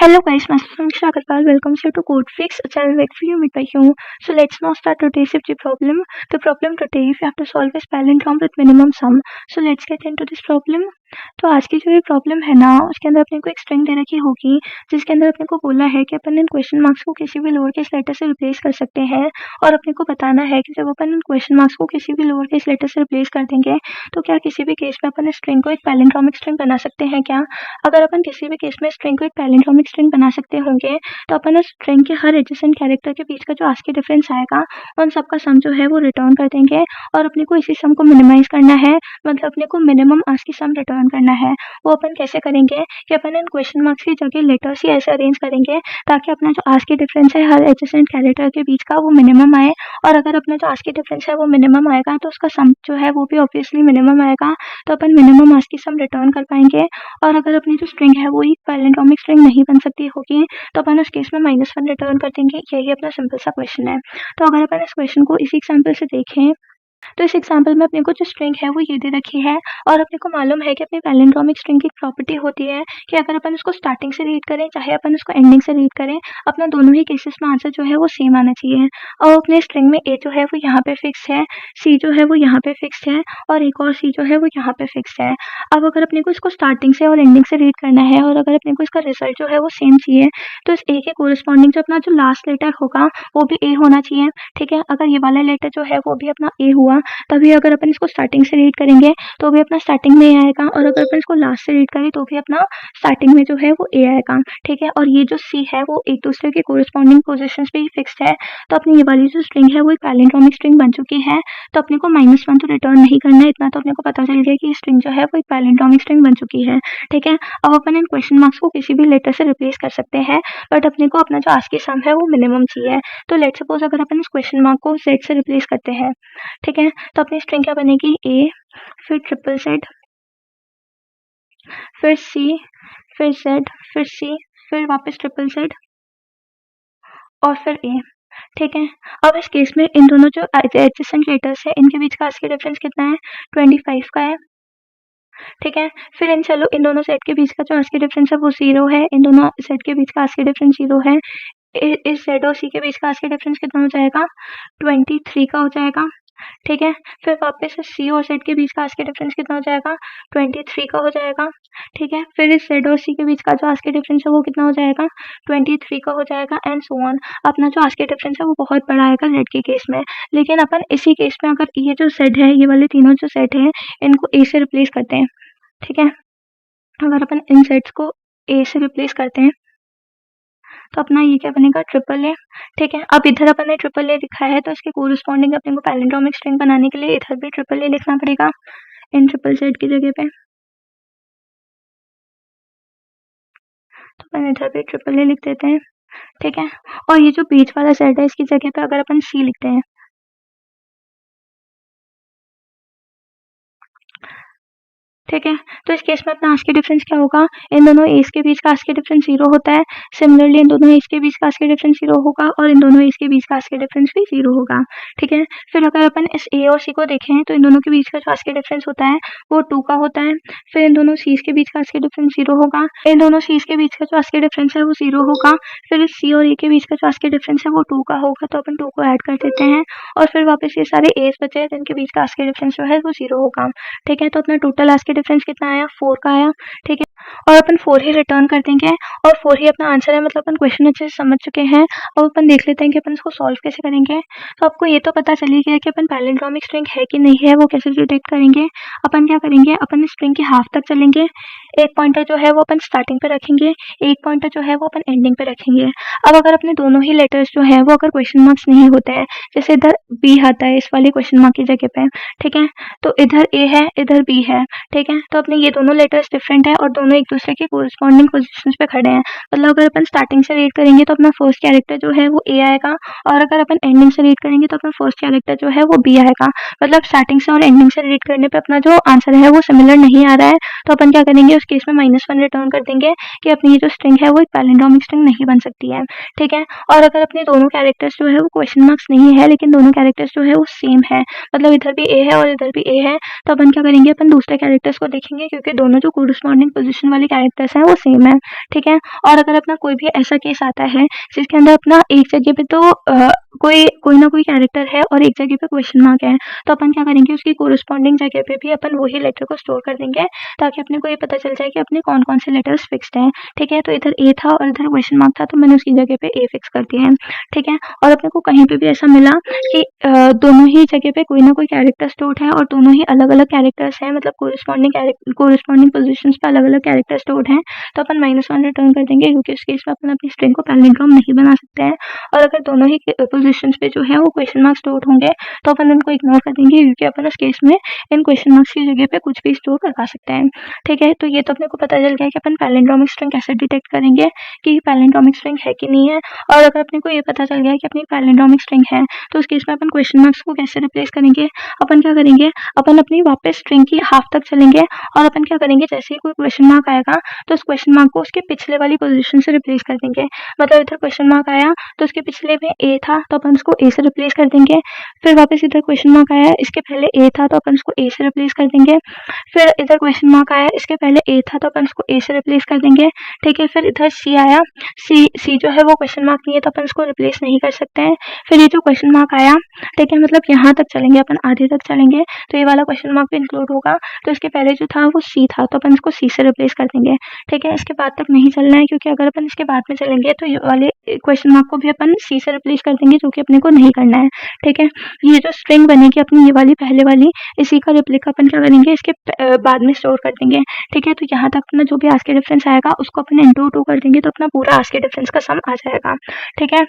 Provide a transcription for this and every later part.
Hello guys, myself Samiksha Agarwal welcomes you to Codefix, a channel made for you, made by you. So let's now start today's safety problem. The problem today we have to solve is palindrome with minimum sum. So let's get into this problem. तो आज की जो ये problem है ना, उसके अंदर अपने को एक स्ट्रिंग दे रखी होगी जिसके अंदर अपने को बोला है कि अपन इन क्वेश्चन मार्क्स को किसी भी लोअर केस लेटर से रिप्लेस कर सकते हैं और अपने को बताना है कि जब अपन इन क्वेश्चन मार्क्स को किसी भी लोअर केस लेटर से रिप्लेस कर देंगे तो क्या किसी भी केस में अपन स्ट्रिंग को एक पैलिंड्रोमिक स्ट्रिंग बना सकते हैं क्या। अगर अपन किसी भी केस में स्ट्रिंग को एक पैलिंड्रोमिक स्ट्रिंग बना सकते होंगे तो अपन उस स्ट्रिंग के हर एडजेसेंट कैरेक्टर के बीच का जो आस्की डिफरेंस आएगा उन सबका सम जो है वो रिटर्न कर देंगे और अपने को इसी सम को मिनिमाइज करना है, मतलब अपने को मिनिमम आस्की सम रिटर्न करना है। वो अपन कैसे करेंगे कि अपन इन क्वेश्चन मार्क्स की जगह लेटर्स ही ऐसे अरेंज करेंगे ताकि अपना जो आस्की डिफरेंस है हर एडजेसेंट कैरेक्टर के बीच का वो मिनिमम आए, और अगर अपना जो आस्की डिफरेंस है वो मिनिमम आएगा तो उसका सम जो है वो भी ऑब्वियसली मिनिमम आएगा, तो अपन मिनिमम आस्की सम रिटर्न कर पाएंगे। और अगर अपनी जो स्ट्रिंग है वो एक पैलिंड्रोमिक स्ट्रिंग नहीं बन सकती होगी तो अपन उस केस में -1 रिटर्न कर देंगे। यही अपना सिंपल सा क्वेश्चन है। तो अगर अपन इस क्वेश्चन को इसी एग्जाम्पल से देखें तो इस एग्जाम्पल में अपने को जो स्ट्रिंग है वो ये दे रखी है और अपने को मालूम है कि अपनी पैलिंड्रोमिक स्ट्रिंग की प्रॉपर्टी होती है कि अगर अपन उसको स्टार्टिंग से रीड करें चाहे अपन उसको एंडिंग से रीड करें, अपना दोनों ही केसेस में आंसर जो है वो सेम आना चाहिए। और अपने स्ट्रिंग में ए जो है वो यहाँ पे फिक्स है, सी जो है वो यहाँ पे फिक्स है और एक और सी जो है वो यहाँ पे फिक्स है। अब अगर अपने को इसको स्टार्टिंग से और एंडिंग से रीड करना है और अगर अपने को इसका रिजल्ट जो है वो सेम चाहिए तो इस ए के कोरिस्पॉन्डिंग जो अपना जो लास्ट लेटर होगा वो भी ए होना चाहिए। ठीक है, अगर ये वाला लेटर जो है वो भी अपना ए हुआ तभी अगर अपन इसको स्टार्टिंग से रीड करेंगे तो भी अपना स्टार्टिंग में ए आएगा, और अगर अपन इसको लास्ट से रीड करें तो भी अपना स्टार्टिंग में जो है वो ए आएगा। ठीक है, और ये जो सी है वो एक दूसरे के कोरिस्पॉन्डिंग पोजीशंस पे ही फिक्स्ड है, तो अपनी ये वाली जो स्ट्रिंग है वो एक पैलिंड्रोमिक स्ट्रिंग बन चुकी है। तो अपने को -1 तो रिटर्न नहीं करना है, इतना तो अपने को पता चल गया कि स्ट्रिंग जो है वो एक पैलिंड्रोमिक स्ट्रिंग बन चुकी है। ठीक है, अब अपन इन क्वेश्चन मार्क्स को किसी भी लेटर से रिप्लेस कर सकते हैं बट अपने को अपना जो आस्की सम है वो मिनिमम चाहिए। तो लेट्स सपोज अगर अपन इस क्वेश्चन मार्क को जेड से रिप्लेस करते हैं, ठीक है, तो अपनी स्ट्रिंग क्या बनेगी ए, फिर ट्रिपल जेड, फिर सी, फिर जेड, फिर सी, फिर वापस ट्रिपल जेड और फिर ए। ठीक है, अब इस केस में इन दोनों जो एडजेसेंट लेटर्स है इनके बीच का आस्की डिफरेंस कितना है, 25 का है। ठीक है, फिर इन दोनों सेट के बीच का जो आस्की डिफरेंस है वो 0 है, इन दोनों सेट के बीच का आस्की डिफरेंस 0 है। इस जेड और सी के बीच का आस्की डिफरेंस कितना हो जाएगा, 23 का हो जाएगा। ठीक है, फिर वापस इस सी और जेड के बीच का आस्की डिफरेंस कितना हो जाएगा, 23 का हो जाएगा। ठीक है, फिर इस जेड और सी के बीच का जो आस्की डिफरेंस है वो कितना हो जाएगा, 23 का हो जाएगा एंड सो ऑन। अपना जो आस्की डिफरेंस है वो बहुत बड़ा आएगा जेड के केस में, लेकिन अपन इसी केस में अगर ये जो सेट है, ये वाले तीनों जो सेट है इनको ए से रिप्लेस करते हैं। ठीक है, अगर अपन इन सेट्स को ए से रिप्लेस करते हैं तो अपना ये क्या बनेगा, ट्रिपल ए। ठीक है, अब इधर अपन ने ट्रिपल ए लिखा है तो इसके कोरिस्पॉन्डिंग अपने को पैलिंड्रोमिक स्ट्रिंग बनाने के लिए इधर भी ट्रिपल ए लिखना पड़ेगा इन ट्रिपल जेड की जगह पे। तो अपन इधर भी ट्रिपल ए लिख देते हैं। ठीक है, और ये जो बीच वाला सेट है इसकी जगह पे अगर अपन सी लिखते हैं, ठीक है, तो इस केस में अपना आस्की डिफरेंस क्या होगा, इन दोनों एज के बीच का आस्की डिफरेंस 0 होता है। सिमिलरली इन दोनों एज के बीच का आस्की डिफरेंस 0 होगा और इन दोनों एज के बीच का आस्की डिफरेंस भी 0 होगा। ठीक है, फिर अगर अपन इस ए और सी को देखें तो इन दोनों के बीच का जो आस्की डिफरेंस होता है वो 2 का होता है। फिर इन दोनों सीज के बीच का आस्की डिफरेंस 0 होगा, इन दोनों सीज के बीच का जो आस्की डिफरेंस है वो 0 होगा। फिर इस सी और ए के बीच का जो आस्की डिफरेंस है वो 2 का होगा, तो अपन 2 को ऐड कर देते हैं और फिर वापस ये सारे एज बचे हैं जिनके बीच का आस्की डिफरेंस जो है वो 0 होगा। ठीक है, तो अपना टोटल आस्की डिफरेंस कितना आया, 4 का आया। ठीक है, और अपन 4 ही रिटर्न कर देंगे और 4 ही अपना आंसर है, मतलब अपन क्वेश्चन अच्छे से समझ चुके हैं। अब अपन देख लेते हैं कि अपन इसको सॉल्व कैसे करेंगे। तो आपको ये तो पता चल ही गया कि अपन पैलिंड्रोमिक स्ट्रिंग है कि नहीं है वो कैसे डिटेक्ट करेंगे। अपन क्या करेंगे, अपन स्ट्रिंग के हाफ तक चलेंगे, एक पॉइंटर जो है वो अपन स्टार्टिंग पे रखेंगे, एक पॉइंटर जो है वो अपन एंडिंग पे रखेंगे। अब अगर अपने दोनों ही लेटर्स जो है वो अगर क्वेश्चन मार्क्स नहीं होते हैं, जैसे इधर बी आता है इस वाले क्वेश्चन मार्क की जगह पे, ठीक है, तो इधर ए है इधर बी है। ठीक है, तो अपने ये दोनों लेटर्स डिफरेंट है और दोनों एक दूसरे के कोरिस्पॉन्डिंग पोजीशंस पे खड़े हैं। मतलब अगर अपन स्टार्टिंग से रीड करेंगे तो अपना फर्स्ट कैरेक्टर जो है वो ए आएगा और अगर अपन एंडिंग से रीड करेंगे तो अपना फर्स्ट कैरेक्टर जो है वो बी आएगा। मतलब स्टार्टिंग से और एंडिंग से रीड करने पे अपना जो आंसर है वो सिमिलर नहीं आ रहा है, तो अपन क्या करेंगे, उस केस में -1 रिटर्न कर देंगे कि अपनी ये जो स्ट्रिंग है वो एक पैलिंड्रोमिक स्ट्रिंग नहीं बन सकती है, ठीक है। और अगर अपने दोनों कैरेक्टर्स जो है वो क्वेश्चन मार्क्स नहीं है, लेकिन दोनों कैरेक्टर्स जो है वो सेम है, मतलब इधर भी ए है और इधर भी ए है, तो अपन क्या करेंगे, अपन दूसरे कैरेक्टर्स को देखेंगे क्योंकि दोनों जो कोरस्पॉन्डिंग पोजीशन वाले कैरेक्टर्स हैं वो सेम है, ठीक है। और अगर अपना कोई भी ऐसा केस आता है जिसके अंदर अपना एक जगह पे तो कोई ना कोई कैरेक्टर है और एक जगह पे क्वेश्चन मार्क है, तो अपन क्या करेंगे, उसकी कोरस्पॉन्डिंग जगह पे भी अपन वही लेटर को स्टोर कर देंगे ताकि अपने को ये पता चल जाए कि अपने कौन-कौन से लेटर्स फिक्स्ड हैं, ठीक है। तो इधर ए था और इधर क्वेश्चन मार्क था, तो मैंने उसकी जगह पे ए फिक्स कर दिया है, ठीक है। और अपने को कहीं पे भी ऐसा मिला कि दोनों ही जगह पे कोई ना कोई कैरेक्टर स्टोर्ड है और दोनों ही अलग-अलग कैरेक्टर्स हैं, मतलब कोरस्पॉन्डिंग पोजीशंस पे अलग-अलग कैरेक्टर स्टोर्ड हैं, तो अपन -1 रिटर्न कर देंगे क्योंकि उस केस में अपन अपनी स्ट्रिंग को पैलिंड्रोम नहीं बना सकते हैं। और अगर दोनों ही पोजीशंस पे जो है वो क्वेश्चन मार्क स्टोर होंगे तो अपन उनको इग्नोर कर देंगे क्योंकि अपन उस केस में इन क्वेश्चन मार्क्स की जगह पे कुछ भी स्टोर करवा सकते हैं, ठीक है। तो ये तो अपने को पता चल गया कि अपन पैलिंड्रोमिक स्ट्रिंग कैसे डिटेक्ट करेंगे कि पैलिंड्रोमिक स्ट्रिंग है कि नहीं है। और अगर अपने को ये पता चल गया कि अपनी पैलिंड्रोमिक स्ट्रिंग है तो उस केस में अपन क्वेश्चन मार्क्स को कैसे रिप्लेस करेंगे, अपन क्या करेंगे, अपन अपनी वापस स्ट्रिंग की हाफ तक चलेंगे और अपन क्या करेंगे, जैसे ही कोई क्वेश्चन मार्क आएगा तो उस क्वेश्चन मार्क को उसके पिछले वाली पोजीशन से रिप्लेस कर देंगे। मतलब इधर क्वेश्चन मार्क आया तो उसके पिछले में ए था तो अपन उसको ए से रिप्लेस कर देंगे, फिर वापस इधर क्वेश्चन मार्क आया, इसके पहले ए था तो अपन उसको ए से रिप्लेस कर देंगे, फिर इधर क्वेश्चन मार्क आया, इसके पहले ए था तो अपन उसको ए से रिप्लेस कर देंगे, ठीक है। फिर इधर सी आया, सी जो है वो क्वेश्चन मार्क नहीं है तो अपन उसको रिप्लेस नहीं कर सकते हैं। फिर ये जो क्वेश्चन मार्क आया, ठीक है, मतलब यहाँ तक चलेंगे अपन, आधे तक चलेंगे तो ये वाला क्वेश्चन मार्क भी इंक्लूड होगा, तो इसके पहले जो था वो सी था तो अपन इसको सी से रिप्लेस कर देंगे, ठीक है। इसके बाद तक नहीं चलना है क्योंकि अगर अपन इसके बाद में चलेंगे तो ये वाले क्वेश्चन मार्क को भी अपन सी से रिप्लेस कर देंगे जो कि अपने को नहीं करना है, ठीक है। ये जो स्ट्रिंग बनेगी अपनी ये वाली पहले वाली, इसी का रिप्लिका अपन क्या करेंगे, इसके बाद में स्टोर कर देंगे, ठीक है। तो यहाँ तक अपना जो भी आस्क के डिफरेंस आएगा उसको अपन इंटू 2 कर देंगे तो अपना पूरा आस्क के डिफरेंस का सम आ जाएगा, ठीक है।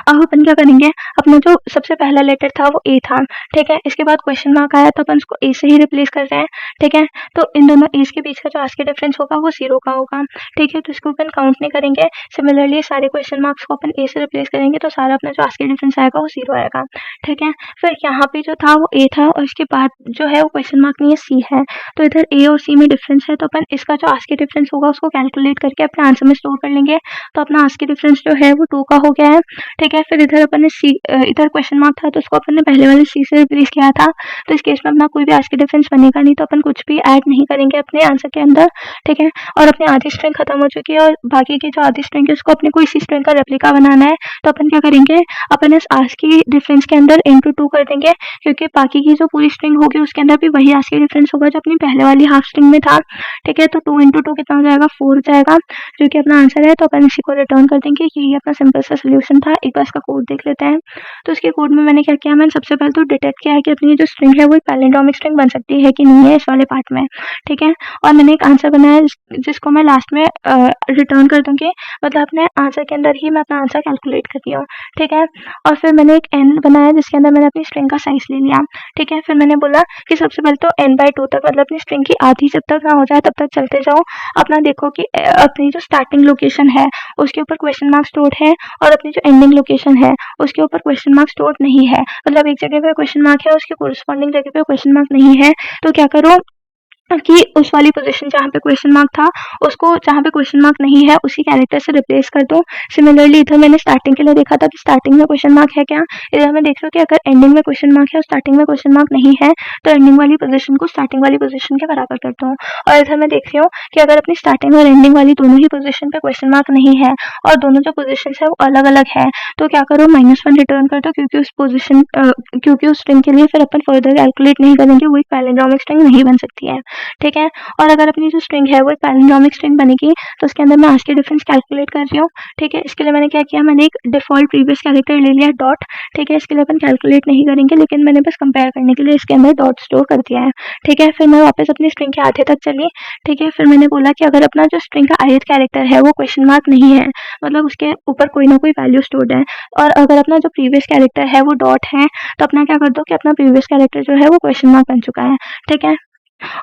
अब अपन क्या करेंगे, अपना जो सबसे पहला लेटर था वो ए था, ठीक है। इसके बाद क्वेश्चन मार्क आया तो अपन उसको ए से ही रिप्लेस कर रहे हैं, ठीक है। तो इन दोनों एज के बीच का जो आस्क के डिफरेंस होगा वो 0 का होगा, ठीक है। तो इसको अपन काउंट नहीं करेंगे। सिमिलरली सारे क्वेश्चन मार्क्स को अपन ए से रिप्लेस करेंगे तो सारा अपना जो आस्क के डिफरेंस आएगा वो 0 आएगा, ठीक है। फिर यहाँ पे जो था वो ए था और इसके बाद जो है वो क्वेश्चन मार्क नहीं है, सी है, तो इधर ए और सी में डिफरेंस है तो अपन इसका जो आस्क के डिफरेंस होगा उसको कैलकुलेट करके अपने आंसर में स्टोर कर लेंगे, तो अपना आस्क के डिफरेंस जो है वो 2 का हो गया है, ठीक है। फिर इधर अपन ने सी इधर क्वेश्चन मार्क था तो उसको अपन ने पहले वाले सी से रिप्लेस किया था, तो इस केस में अपना कोई भी आस्क के डिफरेंस बनेगा नहीं तो अपन कुछ भी ऐड नहीं करेंगे अपने आंसर के अंदर, ठीक है। और अपनी आधी स्ट्रिंग खत्म हो चुकी है और बाकी की जो आधी स्ट्रिंग है उसको अपने को इसी स्ट्रिंग का रेप्लिका बनाना है, तो अपन क्या करेंगे, अपन इस आस्क की डिफरेंस के अंदर इंटू 2 कर देंगे क्योंकि बाकी की जो पूरी स्ट्रिंग होगी उसके अंदर भी वही आस्क की डिफरेंस होगा जो अपनी पहले वाली हाफ स्ट्रिंग में था, ठीक है। तो 2 इंटू 2 कितना हो जाएगा, 4 हो जाएगा जो कि अपना आंसर है। तो अपन इसी को रिटर्न कर देंगे, यही अपना सिंपल सा सोल्यूशन था। एक बार इसका कोड देख लेते हैं। तो इसके कोड में मैंने क्या किया, मैंने सबसे पहले तो डिटेक्ट किया है कि अपनी जो स्ट्रिंग है वो एक पैलिंड्रोमिक स्ट्रिंग बन सकती है कि नहीं है इस वाले पार्ट में, ठीक है। और मैंने एक आंसर बनाया जिसको मैं लास्ट में रिटर्न कर दूंगी, मतलब अपने आंसर के अंदर ही मैं अपना आंसर कैलकुलेट करती हूँ, ठीक है। और फिर मैंने एक एन बनाया जिसके अंदर मैंने अपनी स्ट्रिंग का साइज ले लिया, ठीक है। फिर मैंने बोला कि सबसे पहले तो n/2 तक, मतलब अपनी स्ट्रिंग की आधी जब तक ना हो जाए तब तक चलते जाओ। अपना देखो कि अपनी जो स्टार्टिंग लोकेशन है उसके ऊपर क्वेश्चन मार्क स्टोर्ड है और अपनी जो एंडिंग लोकेशन है उसके ऊपर क्वेश्चन मार्क स्टोर्ड नहीं है, मतलब एक जगह पे क्वेश्चन मार्क है उसके कोरस्पॉन्डिंग जगह पे क्वेश्चन मार्क नहीं है। तो क्या करो कि उस वाली पोजीशन जहाँ पे क्वेश्चन मार्क था उसको, जहाँ पे क्वेश्चन मार्क नहीं है उसी कैरेक्टर से रिप्लेस कर दो। सिमिलरली इधर मैंने स्टार्टिंग के लिए देखा था कि स्टार्टिंग में क्वेश्चन मार्क है क्या, इधर मैं देख रहा हूँ कि अगर एंडिंग में क्वेश्चन मार्क है और स्टार्टिंग में क्वेश्चन मार्क नहीं है तो एंडिंग वाली पोजीशन को स्टार्टिंग वाली पोजीशन के बराबर करता हूँ। और इधर मैं देख रही हूँ कि अगर अपनी स्टार्टिंग और एंडिंग वाली दोनों ही पोजीशन पे क्वेश्चन मार्क नहीं है और दोनों जो पोजीशन है वो अलग अलग है तो क्या करो, -1 रिटर्न कर दो क्योंकि उस पोजीशन क्योंकि उस स्ट्रिंग के लिए फिर अपन फर्दर कैलकुलेट नहीं करेंगे, वो एक पैलिंड्रोमिक स्ट्रिंग नहीं बन सकती है, ठीक है। और अगर अपनी जो स्ट्रिंग है वो एक पैलिंड्रोमिक स्ट्रिंग बनेगी तो उसके अंदर मैं आस्क के डिफरेंस कैलकुलेट कर रही हूँ, ठीक है। इसके लिए मैंने क्या किया, मैंने एक डिफॉल्ट प्रीवियस कैरेक्टर ले लिया डॉट, ठीक है। इसके लिए अपन कैलकुलेट नहीं करेंगे लेकिन मैंने बस कंपेयर करने के लिए इसके अंदर डॉट स्टोर कर दिया है, ठीक है। फिर मैं वापस अपनी स्ट्रिंग के आधे तक चली, ठीक है। फिर मैंने बोला कि अगर अपना जो स्ट्रिंग का ith कैरेक्टर है वो क्वेश्चन मार्क नहीं है, मतलब उसके ऊपर कोई ना कोई वैल्यू स्टोर्ड है, और अगर अपना जो प्रीवियस कैरेक्टर है वो डॉट है तो अपना क्या कर दो कि अपना प्रीवियस कैरेक्टर जो है वो क्वेश्चन मार्क बन चुका है, ठीक है।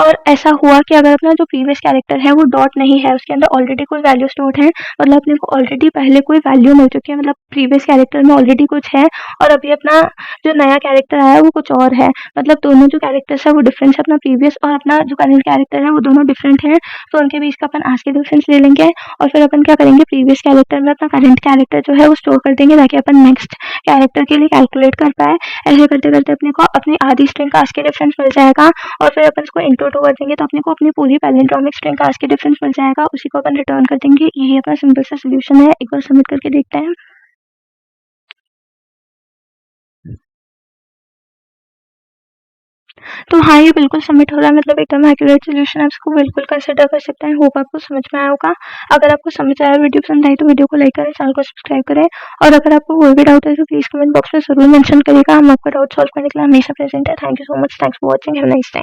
और ऐसा हुआ कि अगर अपना जो प्रीवियस कैरेक्टर है वो डॉट नहीं है, उसके अंदर ऑलरेडी कोई वैल्यू स्टोर्ड है, मतलब अपने को ऑलरेडी पहले कोई वैल्यू मिल चुकी है, मतलब प्रीवियस कैरेक्टर में ऑलरेडी कुछ है और अभी अपना जो नया कैरेक्टर आया है वो कुछ और है, मतलब दोनों जो कैरेक्टर्स है वो डिफरेंस है, अपना प्रीवियस और अपना जो करंट कैरेक्टर है वो दोनों डिफरेंट है, तो उनके बीच का अपन आज के डिफरेंस ले लेंगे और फिर अपन क्या करेंगे, प्रीवियस कैरेक्टर में अपना करंट कैरेक्टर जो है वो स्टोर कर देंगे ताकि अपन नेक्स्ट कैरेक्टर के लिए कैलकुलेट कर पाए। ऐसे करते करते अपने को अपनी आधी स्ट्रिंग का आज के डिफरेंस मिल जाएगा और फिर अपन इसको इंटू टू कर देंगे तो अपने को अपनी पूरी पैलिंड्रोमिक स्ट्रिंग का आज के डिफरेंस मिल जाएगा, उसी को अपन रिटर्न कर देंगे। यही अपना सिंपल सा सोल्यूशन है, एक बार सबमिट करके देखते हैं। तो हाँ, ये बिल्कुल सबमिट हो रहा है, मतलब एकदम एक्यूरेट सोल्यूशन, आप इसको बिल्कुल कंसिडर कर सकते हैं। होप आपको समझ में आया होगा। अगर आपको समझ आया, वीडियो पसंद आई तो वीडियो को लाइक करें, चैनल को सब्सक्राइब करें और अगर आपको कोई भी डाउट है तो प्लीज़ कमेंट बॉक्स में ज़रूर मेंशन करिएगा, हम आपका डाउट सॉल्व करने के लिए हमेशा प्रेजेंट है। Thank you so much, thanks for watching, have a nice day.